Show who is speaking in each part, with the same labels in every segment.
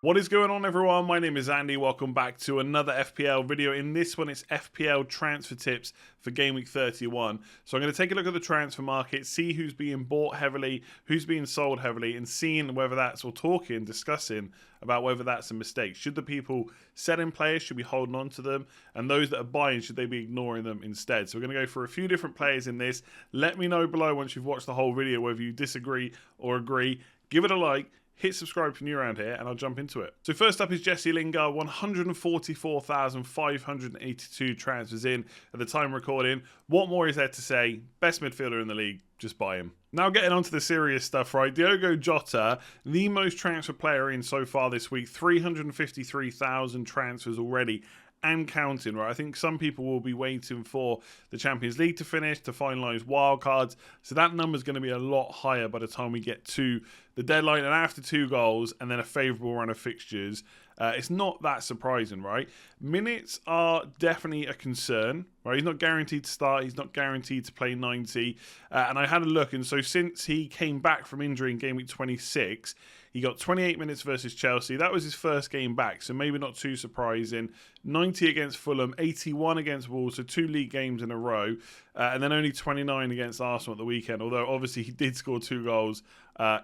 Speaker 1: What is going on, everyone? My name is Andy. Welcome back to another FPL video. In this one, it's FPL transfer tips for Game Week 31. So I'm going to take a look at the transfer market, see who's being bought heavily, who's being sold heavily, and seeing whether that's, or discussing about whether that's a mistake. Should the people selling players, should be holding on to them? And those that are buying, should they be ignoring them instead? So we're going to go for a few different players in this. Let me know below once you've watched the whole video whether you disagree or agree. Give it a like. Hit subscribe if you're new around here, and I'll jump into it. So first up is Jesse Lingard, 144,582 transfers in at the time of recording. What more is there to say? Best midfielder in the league, just buy him. Now getting on to the serious stuff, right? Diogo Jota, the most transfer player in so far this week, 353,000 transfers already and counting, right? I think some people will be waiting for the Champions League to finish to finalise wildcards. So that number's going to be a lot higher by the time we get to the deadline. And after 2 goals and then a favourable run of fixtures, it's not that surprising, right? Minutes are definitely a concern, right? He's not guaranteed to start. He's not guaranteed to play 90. And I had a look. And so since he came back from injury in game week 26, he got 28 minutes versus Chelsea. That was his first game back, so maybe not too surprising. 90 against Fulham, 81 against Wolves, so 2 league games in a row. And then only 29 against Arsenal at the weekend, although obviously he did score 2 goals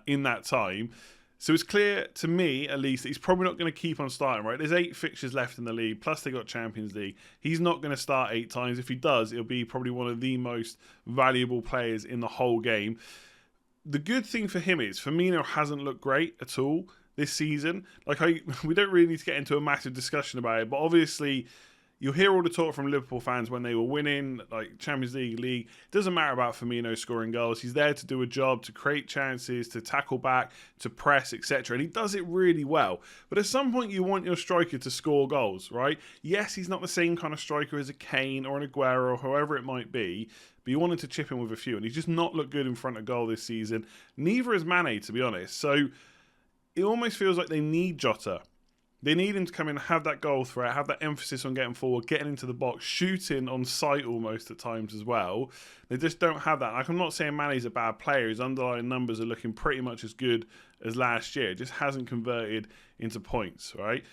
Speaker 1: in that time. So it's clear to me, at least, that he's probably not going to keep on starting, right? There's 8 fixtures left in the league, plus they got Champions League. He's not going to start 8 times. If he does, it'll be probably one of the most valuable players in the whole game. The good thing for him is Firmino hasn't looked great at all this season. We don't really need to get into a massive discussion about it, but obviously you'll hear all the talk from Liverpool fans when they were winning, like Champions League. It doesn't matter about Firmino scoring goals. He's there to do a job, to create chances, to tackle back, to press, etc. And he does it really well. But at some point, you want your striker to score goals, right? Yes, he's not the same kind of striker as a Kane or an Aguero or whoever it might be, but you wanted to chip in with a few. And he's just not looked good in front of goal this season. Neither is Mane, to be honest. So it almost feels like they need Jota. They need him to come in and have that goal threat, have that emphasis on getting forward, getting into the box, shooting on sight almost at times as well. They just don't have that. Like, I'm not saying Mane's a bad player. His underlying numbers are looking pretty much as good as last year. It just hasn't converted into points, right?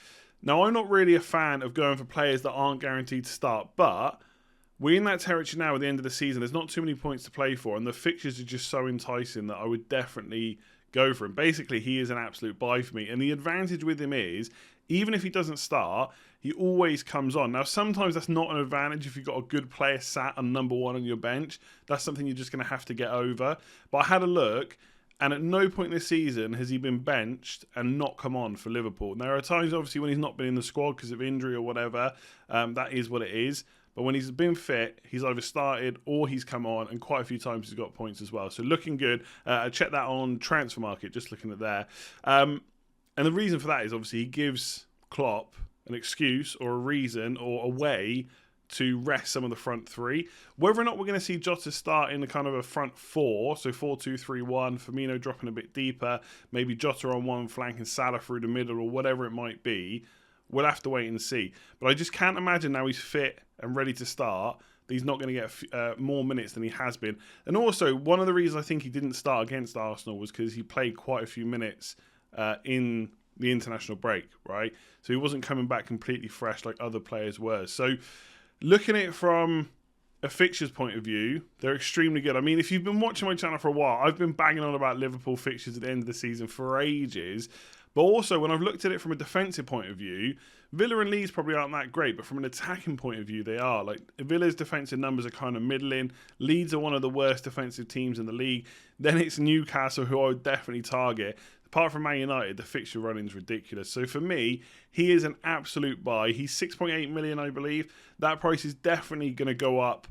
Speaker 1: Now, I'm not really a fan of going for players that aren't guaranteed to start, but we're in that territory now at the end of the season. There's not too many points to play for, and the fixtures are just so enticing that I would definitely go for him. Basically, he is an absolute buy for me. And the advantage with him is, even if he doesn't start, he always comes on. Now, sometimes that's not an advantage if you've got a good player sat on number 1 on your bench. That's something you're just going to have to get over. But I had a look, and at no point this season has he been benched and not come on for Liverpool. And there are times, obviously, when he's not been in the squad because of injury or whatever. That is what it is. But when he's been fit, he's either started or he's come on, and quite a few times he's got points as well. So looking good. I checked that on Transfer Market, just looking at there. And the reason for that is obviously he gives Klopp an excuse or a reason or a way to rest some of the front 3. Whether or not we're going to see Jota start in the kind of a front 4, so 4-2-3-1, Firmino dropping a bit deeper, maybe Jota on one flank and Salah through the middle or whatever it might be, we'll have to wait and see. But I just can't imagine now he's fit and ready to start that he's not going to get more minutes than he has been. And also, one of the reasons I think he didn't start against Arsenal was because he played quite a few minutes in the international break, right? So he wasn't coming back completely fresh like other players were. So looking at it from a fixtures point of view, they're extremely good. I mean, if you've been watching my channel for a while, I've been banging on about Liverpool fixtures at the end of the season for ages. But also, when I've looked at it from a defensive point of view, Villa and Leeds probably aren't that great, but from an attacking point of view, they are. Like, Villa's defensive numbers are kind of middling. Leeds are one of the worst defensive teams in the league. Then it's Newcastle, who I would definitely target. Apart from Man United, the fixture running is ridiculous. So for me, he is an absolute buy. He's 6.8 million, I believe. That price is definitely going to go up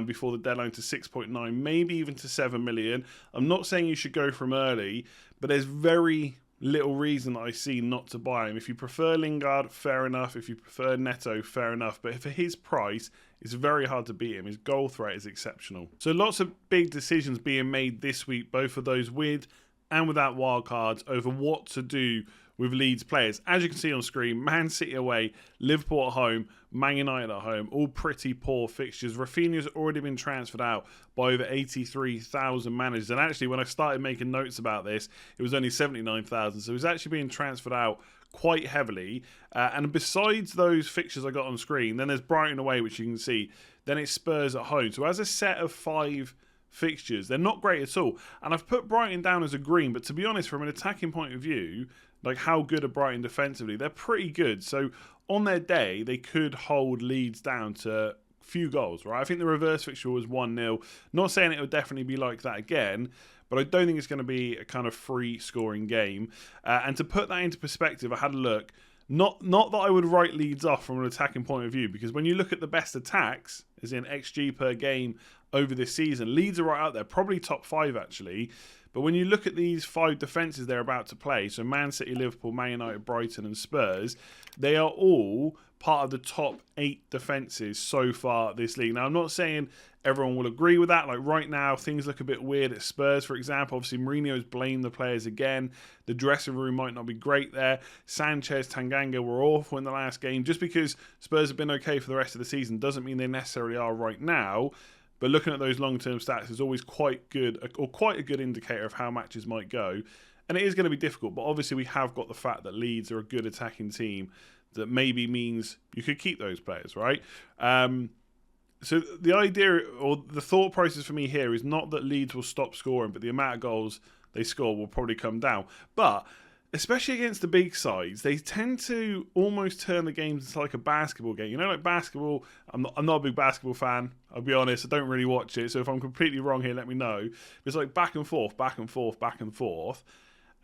Speaker 1: before the deadline to 6.9, maybe even to 7 million. I'm not saying you should go from early, but there's very little reason that I see not to buy him. If you prefer Lingard, fair enough. If you prefer Neto, fair enough. But for his price, it's very hard to beat him. His goal threat is exceptional. So lots of big decisions being made this week, both of those with and without wildcards, over what to do with Leeds players. As you can see on screen, Man City away, Liverpool at home, Man United at home, all pretty poor fixtures. Rafinha's already been transferred out by over 83,000 managers. And actually, when I started making notes about this, it was only 79,000. So he's actually being transferred out quite heavily. And besides those fixtures I got on screen, then there's Brighton away, which you can see. Then it's Spurs at home. So as a set of 5 fixtures, they're not great at all. And I've put Brighton down as a green, but to be honest, from an attacking point of view, like how good are Brighton defensively? They're pretty good. So on their day, they could hold Leeds down to few goals, right? I think the reverse fixture was 1-0. Not saying it would definitely be like that again, but I don't think it's going to be a kind of free scoring game. And to put that into perspective, I had a look. Not that I would write Leeds off from an attacking point of view, because when you look at the best attacks, as in XG per game over this season, Leeds are right out there, probably top 5 actually. But when you look at these 5 defences they're about to play, so Man City, Liverpool, Man United, Brighton and Spurs, they are all part of the top 8 defences so far this league. Now, I'm not saying everyone will agree with that. Like right now, things look a bit weird at Spurs, for example. Obviously, Mourinho's blamed the players again. The dressing room might not be great there. Sanchez, Tanganga were awful in the last game. Just because Spurs have been okay for the rest of the season doesn't mean they necessarily are right now. But looking at those long-term stats is always quite good, or quite a good indicator of how matches might go. And it is going to be difficult, but obviously we have got the fact that Leeds are a good attacking team that maybe means you could keep those players, right? So the idea, or the thought process for me here is not that Leeds will stop scoring, but the amount of goals they score will probably come down. But especially against the big sides, they tend to almost turn the games into like a basketball game. You know, like basketball, I'm not a big basketball fan, I'll be honest, I don't really watch it, so if I'm completely wrong here, let me know. It's like back and forth, back and forth, back and forth.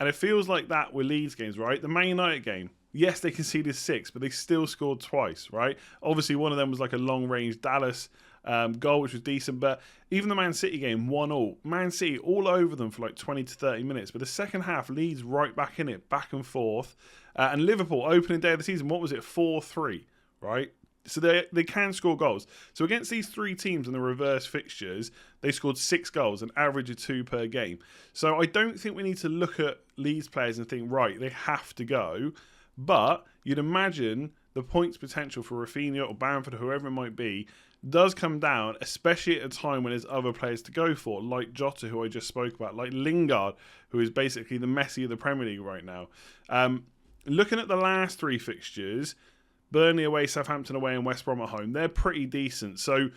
Speaker 1: And it feels like that with Leeds games, right? The Man United game, yes, they conceded 6, but they still scored twice, right? Obviously, one of them was like a long-range Dallas goal, which was decent. But even the Man City game, 1-1. Man City all over them for like 20 to 30 minutes. But the second half, Leeds right back in it, back and forth. And Liverpool, opening day of the season, what was it? 4-3, right? So they can score goals. So against these 3 teams in the reverse fixtures, they scored 6 goals, an average of 2 per game. So I don't think we need to look at Leeds players and think, right, they have to go. But you'd imagine the points potential for Rafinha or Bamford or whoever it might be does come down, especially at a time when there's other players to go for, like Jota, who I just spoke about, like Lingard, who is basically the Messi of the Premier League right now. Looking at the last 3 fixtures, Burnley away, Southampton away and West Brom at home, they're pretty decent. So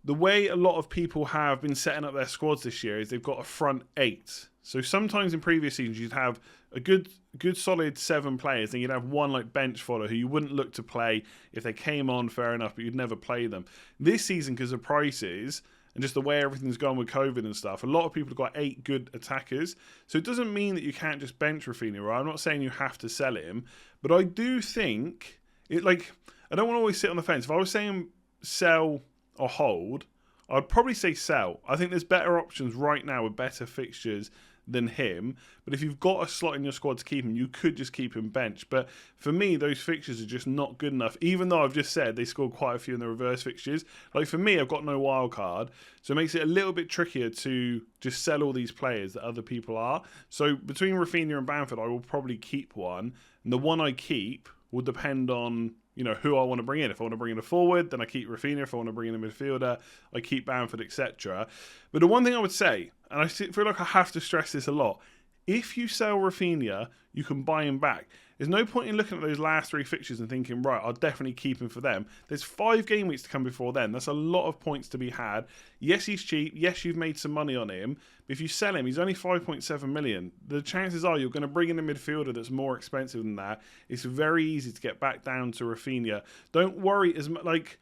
Speaker 1: the way a lot of people have been setting up their squads this year is they've got a front 8. So sometimes in previous seasons you'd have a good solid 7 players, and you'd have one like bench fodder who you wouldn't look to play if they came on, fair enough, but you'd never play them. This season, because of prices and just the way everything's gone with COVID and stuff, a lot of people have got 8 good attackers. So it doesn't mean that you can't just bench Rafinha, right? I'm not saying you have to sell him, but I do think I don't want to always sit on the fence. If I was saying sell or hold, I'd probably say sell. I think there's better options right now with better fixtures than him. But if you've got a slot in your squad to keep him, you could just keep him bench. But for me, those fixtures are just not good enough. Even though I've just said they scored quite a few in the reverse fixtures. Like for me, I've got no wild card. So it makes it a little bit trickier to just sell all these players that other people are. So between Rafinha and Bamford, I will probably keep one. And the one I keep will depend on, you know, who I want to bring in. If I want to bring in a forward, then I keep Rafinha. If I want to bring in a midfielder, I keep Bamford, etc. But the one thing I would say, and I feel like I have to stress this a lot, if you sell Rafinha, you can buy him back. There's no point in looking at those last 3 fixtures and thinking, right, I'll definitely keep him for them. There's 5 game weeks to come before then. That's a lot of points to be had. Yes, he's cheap. Yes, you've made some money on him. But if you sell him, he's only 5.7 million. The chances are you're going to bring in a midfielder that's more expensive than that. It's very easy to get back down to Rafinha. Don't worry as much. Like,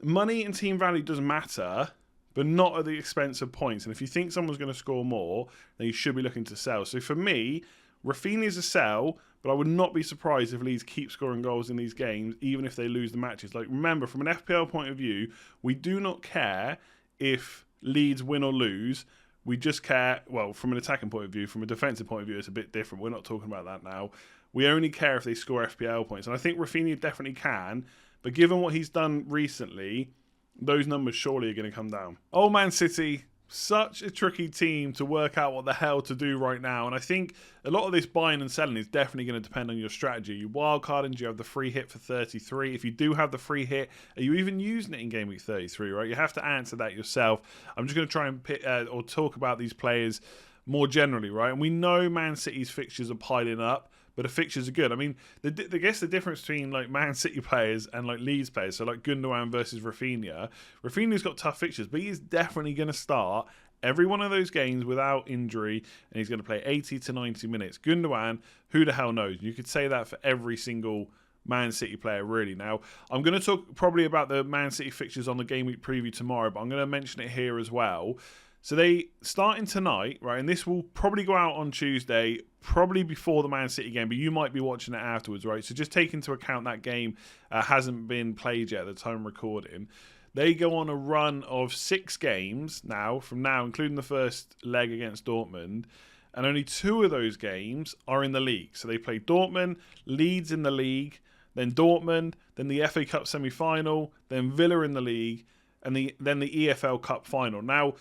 Speaker 1: money and team value does matter, but not at the expense of points. And if you think someone's going to score more, then you should be looking to sell. So for me, Rafinha is a sell, but I would not be surprised if Leeds keep scoring goals in these games, even if they lose the matches. Like, remember, from an FPL point of view, we do not care if Leeds win or lose. We just care, well, from an attacking point of view. From a defensive point of view, it's a bit different. We're not talking about that now. We only care if they score FPL points. And I think Rafinha definitely can, but given what he's done recently, those numbers surely are going to come down. Old Man City such a tricky team to work out what the hell to do right now. And I think a lot of this buying and selling is definitely going to depend on your strategy. You wildcarding, do you have the free hit for 33? If you do have the free hit, are you even using it in Game Week 33, right? You have to answer that yourself. I'm just going to try and pick, or talk about these players more generally, right? And we know Man City's fixtures are piling up, but the fixtures are good. I mean, I guess the difference between like Man City players and like Leeds players, so like Gundogan versus Rafinha. Rafinha's got tough fixtures, but he's definitely going to start every one of those games without injury, and he's going to play 80 to 90 minutes. Gundogan, who the hell knows? You could say that for every single Man City player, really. Now, I'm going to talk probably about the Man City fixtures on the Game Week preview tomorrow, but I'm going to mention it here as well. So they starting tonight, right? And this will probably go out on Tuesday, probably before the Man City game, but you might be watching it afterwards, right? So just take into account that game hasn't been played yet at the time of recording. They go on a run of 6 games now, from now, including the first leg against Dortmund, and only 2 of those games are in the league. So they play Dortmund, Leeds in the league, then Dortmund, then the FA Cup semi-final, then Villa in the league, and then the EFL Cup final. Now,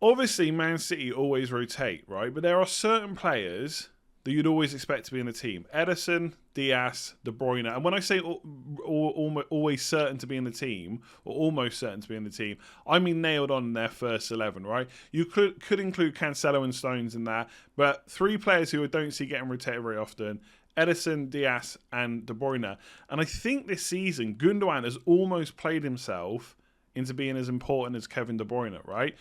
Speaker 1: obviously, Man City always rotate, right? But there are certain players that you'd always expect to be in the team. Ederson, Diaz, De Bruyne. And when I say always certain to be in the team, or almost certain to be in the team, I mean nailed on in their first 11, right? You could include Cancelo and Stones in that, but 3 players who I don't see getting rotated very often, Ederson, Diaz, and De Bruyne. And I think this season, Gundogan has almost played himself into being as important as Kevin De Bruyne, right?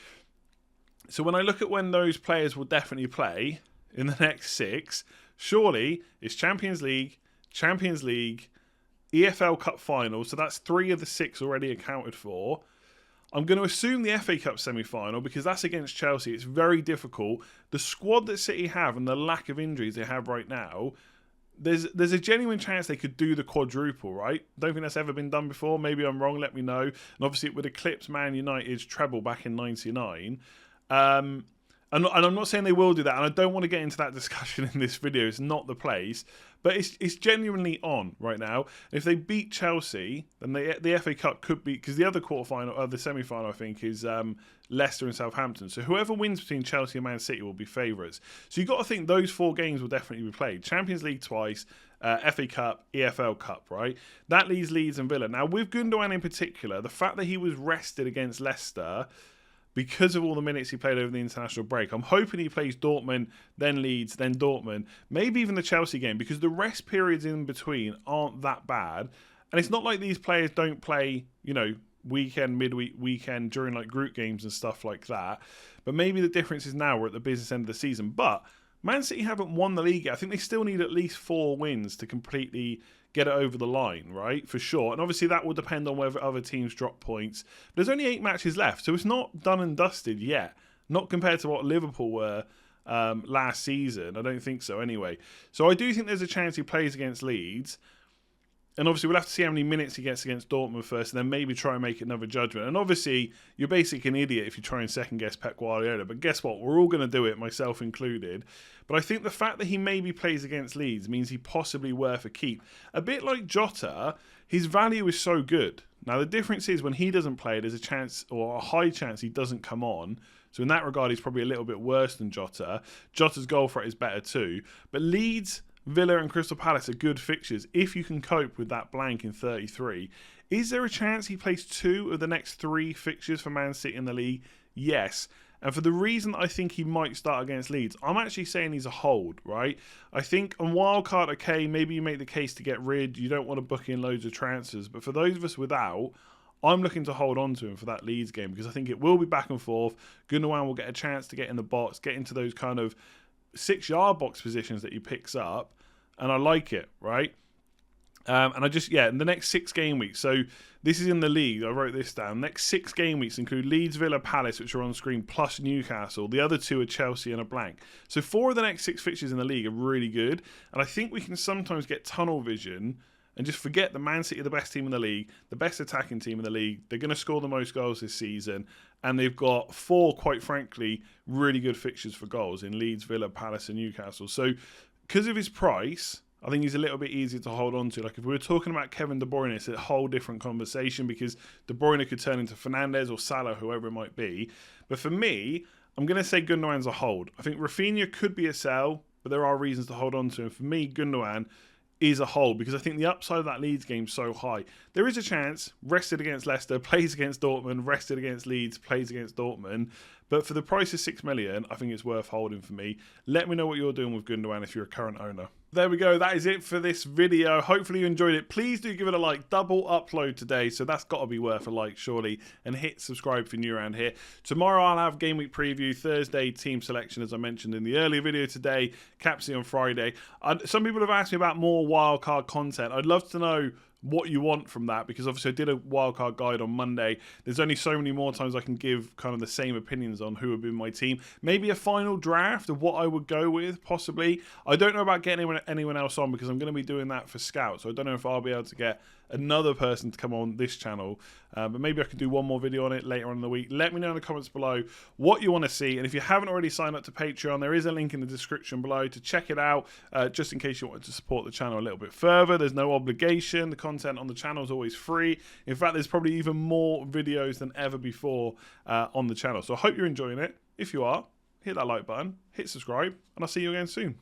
Speaker 1: So when I look at when those players will definitely play in the next 6, surely it's Champions League, EFL Cup final. So that's 3 of the 6 already accounted for. I'm going to assume the FA Cup semi-final because that's against Chelsea. It's very difficult. The squad that City have and the lack of injuries they have right now, there's a genuine chance they could do the quadruple, right? Don't think that's ever been done before. Maybe I'm wrong, let me know. And obviously it would eclipse Man United's treble back in 99. And I'm not saying they will do that, and I don't want to get into that discussion in this video. It's not the place, but it's genuinely on right now. If they beat Chelsea, then the FA Cup could be, because the other quarterfinal, or the semi-final, I think, is Leicester and Southampton. So whoever wins between Chelsea and Man City will be favourites. So you've got to think those 4 games will definitely be played. Champions League twice, FA Cup, EFL Cup, right? That leaves Leeds and Villa. Now, with Gundogan in particular, the fact that he was rested against Leicester because of all the minutes he played over the international break, I'm hoping he plays Dortmund, then Leeds, then Dortmund, maybe even the Chelsea game, because the rest periods in between aren't that bad. And it's not like these players don't play, weekend, midweek, weekend, during like group games and stuff like that. But maybe the difference is now we're at the business end of the season. But Man City haven't won the league yet. I think they still need at least 4 wins to completely get it over the line, right? For sure. And obviously that will depend on whether other teams drop points. But there's only 8 matches left, so it's not done and dusted yet. Not compared to what Liverpool were last season. I don't think so anyway. So I do think there's a chance he plays against Leeds. And obviously we'll have to see how many minutes he gets against Dortmund first, and then maybe try and make another judgment. And obviously, you're basically an idiot if you try and second-guess Pep Guardiola. But guess what? We're all going to do it, myself included. But I think the fact that he maybe plays against Leeds means he's possibly worth a keep. A bit like Jota, his value is so good. Now, the difference is when he doesn't play, there's a chance, or a high chance, he doesn't come on. So in that regard, he's probably a little bit worse than Jota. Jota's goal threat is better too. But Leeds, Villa and Crystal Palace are good fixtures if you can cope with that blank in 33. Is there a chance he plays 2 of the next 3 fixtures for Man City in the league? Yes. And for the reason I think he might start against Leeds, I'm actually saying he's a hold, right? I think on wildcard, okay, maybe you make the case to get rid. You don't want to book in loads of transfers. But for those of us without, I'm looking to hold on to him for that Leeds game because I think it will be back and forth. Gundogan will get a chance to get in the box, get into those kind of 6-yard box positions that he picks up. And I like it, right? And in the next 6 game weeks. So this is in the league. I wrote this down. Next 6 game weeks include Leeds, Villa, Palace, which are on screen, plus Newcastle. The other 2 are Chelsea and a blank. So 4 of the next 6 fixtures in the league are really good. And I think we can sometimes get tunnel vision and just forget that Man City are the best team in the league, the best attacking team in the league. They're going to score the most goals this season. And they've got 4, quite frankly, really good fixtures for goals in Leeds, Villa, Palace and Newcastle. So because of his price, I think he's a little bit easier to hold on to. Like if we were talking about Kevin De Bruyne, it's a whole different conversation because De Bruyne could turn into Fernandes or Salah, whoever it might be. But for me, I'm going to say Gundogan's a hold. I think Rafinha could be a sell, but there are reasons to hold on to him. For me, Gundogan is a hold because I think the upside of that Leeds game is so high. There is a chance, rested against Leicester, plays against Dortmund, rested against Leeds, plays against Dortmund. But for the price of 6 million, I think it's worth holding for me. Let me know what you're doing with Gundogan if you're a current owner. There we go. That is it for this video. Hopefully you enjoyed it. Please do give it a like. Double upload today, so that's got to be worth a like, surely. And hit subscribe if you're new around here. Tomorrow I'll have Game Week preview. Thursday, team selection, as I mentioned in the earlier video today. Capsy on Friday. Some people have asked me about more wildcard content. I'd love to know what you want from that, because obviously I did a wildcard guide on Monday. There's only so many more times I can give kind of the same opinions on who would be my team. Maybe a final draft of what I would go with, possibly. I don't know about getting anyone else on because I'm going to be doing that for Scout, so I don't know if I'll be able to get another person to come on this channel, but maybe I can do one more video on it later on in the week. Let me know in the comments below what you want to see, and if you haven't already signed up to Patreon, there is a link in the description below to check it out, just in case you wanted to support the channel a little bit further. There's no obligation. The content on the channel is always free. In fact, there's probably even more videos than ever before on the channel, so I hope you're enjoying it. If you are, hit that like button, hit subscribe, and I'll see you again soon.